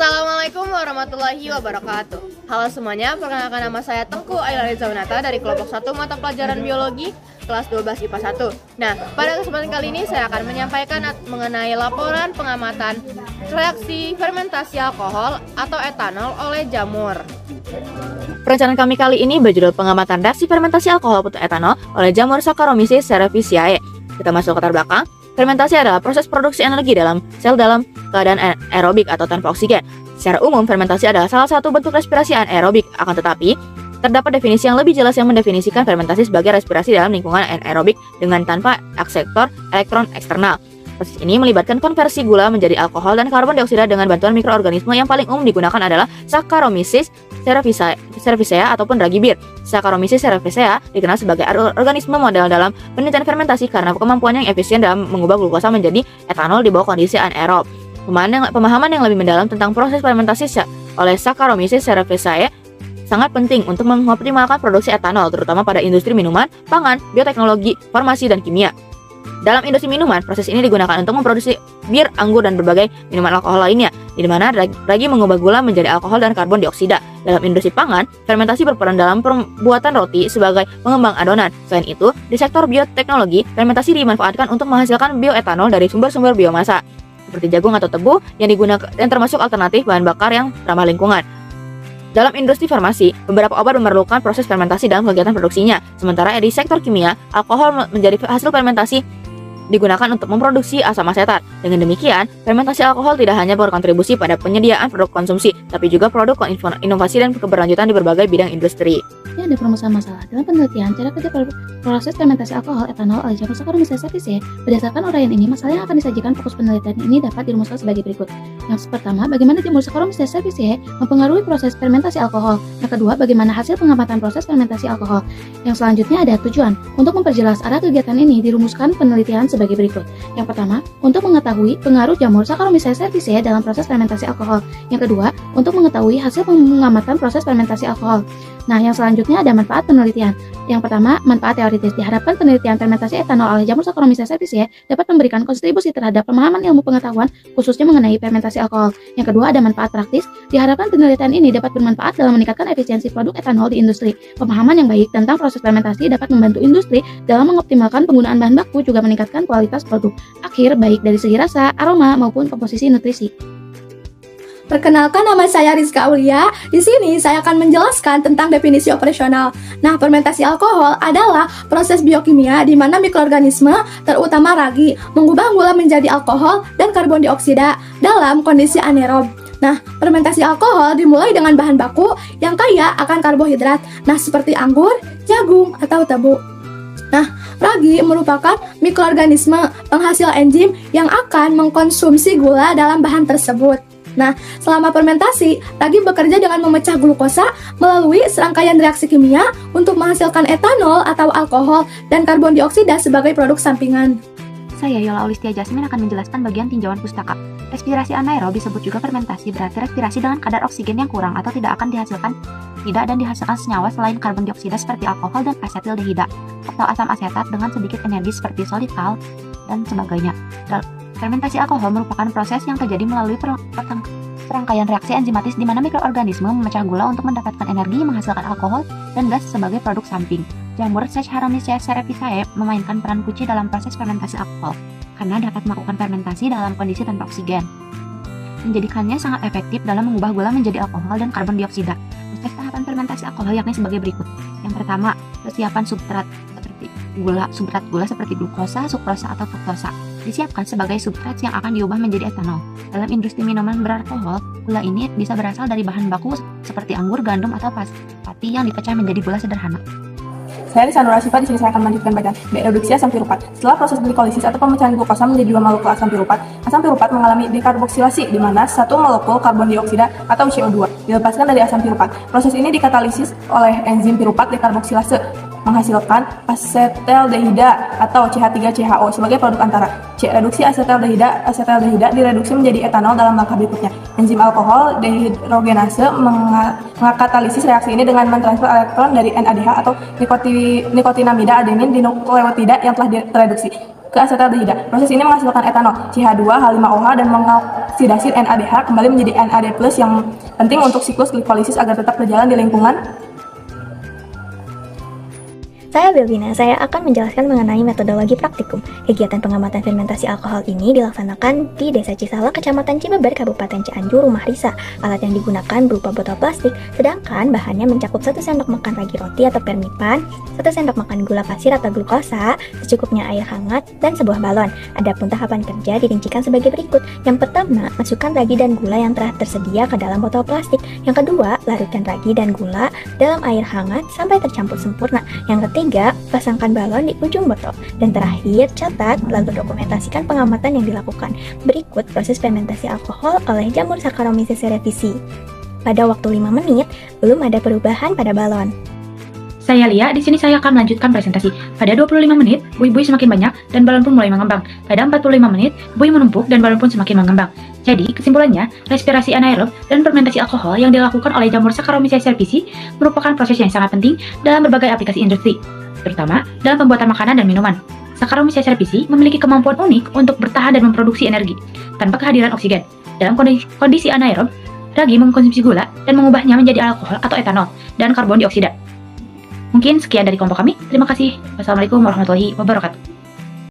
Assalamualaikum warahmatullahi wabarakatuh. Halo semuanya, perkenalkan nama saya Tengku Ailani Zaunata dari kelompok 1 mata pelajaran biologi kelas 12 IPA 1. Nah, pada kesempatan kali ini saya akan menyampaikan mengenai laporan pengamatan reaksi fermentasi alkohol atau etanol oleh jamur. Perencanaan kami kali ini berjudul pengamatan reaksi fermentasi alkohol atau etanol oleh jamur Saccharomyces cerevisiae. Kita masuk ke latar belakang. Fermentasi adalah proses produksi energi dalam sel dalam keadaan aerobik atau tanpa oksigen. Secara umum, fermentasi adalah salah satu bentuk respirasi anaerobik. Akan tetapi, terdapat definisi yang lebih jelas yang mendefinisikan fermentasi sebagai respirasi dalam lingkungan anaerobik dengan tanpa akseptor elektron eksternal. Proses ini melibatkan konversi gula menjadi alkohol dan karbon dioksida dengan bantuan mikroorganisme. Yang paling umum digunakan adalah Saccharomyces cerevisiae ataupun ragi bir. Saccharomyces cerevisiae dikenal sebagai organisme model dalam penelitian fermentasi karena kemampuannya yang efisien dalam mengubah glukosa menjadi etanol di bawah kondisi anaerob. Pemahaman yang lebih mendalam tentang proses fermentasi oleh Saccharomyces cerevisiae sangat penting untuk mengoptimalkan produksi etanol, terutama pada industri minuman, pangan, bioteknologi, farmasi, dan kimia. Dalam industri minuman, proses ini digunakan untuk memproduksi bir, anggur, dan berbagai minuman alkohol lainnya, di mana ragi mengubah gula menjadi alkohol dan karbon dioksida. Dalam industri pangan, fermentasi berperan dalam pembuatan roti sebagai pengembang adonan. Selain itu, di sektor bioteknologi, fermentasi dimanfaatkan untuk menghasilkan bioetanol dari sumber-sumber biomasa, seperti jagung atau tebu yang digunakan dan termasuk alternatif bahan bakar yang ramah lingkungan. Dalam industri farmasi, beberapa obat memerlukan proses fermentasi dalam kegiatan produksinya. Sementara di sektor kimia, alkohol menjadi hasil fermentasi digunakan untuk memproduksi asam asetat. Dengan demikian, fermentasi alkohol tidak hanya berkontribusi pada penyediaan produk konsumsi, tapi juga produk inovasi dan keberlanjutan di berbagai bidang industri. Ini ada permasalahan masalah dalam penelitian cara kerja proses fermentasi alkohol etanol oleh jamur Saccharomyces cerevisiae. Berdasarkan uraian ini, masalah yang akan disajikan fokus penelitian ini dapat dirumuskan sebagai berikut. Yang pertama, bagaimana jamur Saccharomyces cerevisiae mempengaruhi proses fermentasi alkohol. Yang kedua, bagaimana hasil pengamatan proses fermentasi alkohol. Yang selanjutnya ada tujuan. Untuk memperjelas arah kegiatan ini, dirumuskan penelitian sebagai berikut. Yang pertama, untuk mengetahui pengaruh jamur Saccharomyces cerevisiae dalam proses fermentasi alkohol. Yang kedua, untuk mengetahui hasil pengamatan proses fermentasi alkohol. Nah, yang selanjutnya ada manfaat penelitian. Yang pertama, manfaat teoritis. Diharapkan penelitian fermentasi etanol oleh jamur Saccharomyces cerevisiae dapat memberikan kontribusi terhadap pemahaman ilmu pengetahuan khususnya mengenai fermentasi alkohol. Yang kedua, ada manfaat praktis. Diharapkan penelitian ini dapat bermanfaat dalam meningkatkan efisiensi produk etanol di industri. Pemahaman yang baik tentang proses fermentasi dapat membantu industri dalam mengoptimalkan penggunaan bahan baku, juga meningkatkan kualitas produk akhir baik dari segi rasa, aroma maupun komposisi nutrisi. Perkenalkan, nama saya Rizka Aulia. Di sini saya akan menjelaskan tentang definisi operasional. Nah, fermentasi alkohol adalah proses biokimia di mana mikroorganisme, terutama ragi, mengubah gula menjadi alkohol dan karbon dioksida dalam kondisi anaerob. Nah, fermentasi alkohol dimulai dengan bahan baku yang kaya akan karbohidrat. Nah, seperti anggur, jagung, atau tebu. Nah, ragi merupakan mikroorganisme penghasil enzim yang akan mengkonsumsi gula dalam bahan tersebut. Nah, selama fermentasi, ragi bekerja dengan memecah glukosa melalui serangkaian reaksi kimia untuk menghasilkan etanol atau alkohol dan karbon dioksida sebagai produk sampingan. Saya Yola Aulistia Jasmin akan menjelaskan bagian tinjauan pustaka. Respirasi anaerob disebut juga fermentasi, berarti respirasi dengan kadar oksigen yang kurang atau tidak dihasilkan senyawa selain karbon dioksida seperti alkohol dan asetildehida atau asam asetat dengan sedikit energi seperti sorbitol dan sebagainya. Fermentasi alkohol merupakan proses yang terjadi melalui serangkaian reaksi enzimatis di mana mikroorganisme memecah gula untuk mendapatkan energi, menghasilkan alkohol dan gas sebagai produk samping. Jamur Saccharomyces cerevisiae memainkan peran kunci dalam proses fermentasi alkohol karena dapat melakukan fermentasi dalam kondisi tanpa oksigen, menjadikannya sangat efektif dalam mengubah gula menjadi alkohol dan karbon dioksida. Proses tahapan fermentasi alkohol yakni sebagai berikut. Yang pertama, persiapan substrat gula seperti glukosa, sukrosa, atau fruktosa disiapkan sebagai substrat yang akan diubah menjadi etanol. Dalam industri minuman beralkohol, gula ini bisa berasal dari bahan baku seperti anggur, gandum, atau pati yang dipecah menjadi gula sederhana. Saya Risa Nurul Syifa, di sini saya akan melanjutkan bagian reduksi asam piruvat. Setelah proses glikolisis atau pemecahan glukosa menjadi 2 molekul asam piruvat mengalami dekarboksilasi di mana 1 molekul karbon dioksida atau CO2 dilepaskan dari asam piruvat. Proses ini dikatalisis oleh enzim piruvat dekarboksilase menghasilkan asetaldehida atau CH3CHO sebagai produk antara. Reduksi asetaldehida direduksi menjadi etanol dalam langkah berikutnya. Enzim alkohol dehidrogenase mengakatalisis reaksi ini dengan mentransfer elektron dari NADH atau nikotinamida adenin di nukleotida yang telah direduksi ke asetaldehida. Proses ini menghasilkan etanol, CH2H5OH, dan mengoksidasi NADH kembali menjadi NAD+, yang penting untuk siklus glikolisis agar tetap berjalan di lingkungan. Saya Belvina, saya akan menjelaskan mengenai metodologi praktikum. Kegiatan pengamatan fermentasi alkohol ini dilaksanakan di Desa Cisalak, Kecamatan Cibeber, Kabupaten Cianjur, Rumah Risa. Alat yang digunakan berupa botol plastik, sedangkan bahannya mencakup 1 sendok makan ragi roti atau permipan, 1 sendok makan gula pasir atau glukosa, secukupnya air hangat, dan sebuah balon. Adapun tahapan kerja dirincikan sebagai berikut. Yang pertama, masukkan ragi dan gula yang telah tersedia ke dalam botol plastik. Yang kedua, larutkan ragi dan gula dalam air hangat sampai tercampur sempurna. Yang ketiga, pasangkan balon di ujung botol. Dan terakhir, catat lalu dokumentasikan pengamatan yang dilakukan. Berikut proses fermentasi alkohol oleh jamur Saccharomyces cerevisiae. Pada waktu 5 menit, belum ada perubahan pada balon. Saya Lia, di sini saya akan melanjutkan presentasi. Pada 25 menit, buih-buih semakin banyak dan balon pun mulai mengembang. Pada 45 menit, buih menumpuk dan balon pun semakin mengembang. Jadi, kesimpulannya, respirasi anaerob dan fermentasi alkohol yang dilakukan oleh jamur Saccharomyces cerevisiae merupakan proses yang sangat penting dalam berbagai aplikasi industri, terutama dalam pembuatan makanan dan minuman. Saccharomyces cerevisiae memiliki kemampuan unik untuk bertahan dan memproduksi energi tanpa kehadiran oksigen. Dalam kondisi anaerob, ragi mengkonsumsi gula dan mengubahnya menjadi alkohol atau etanol dan karbon dioksida. Mungkin sekian dari kelompok kami. Terima kasih. Wassalamualaikum warahmatullahi wabarakatuh.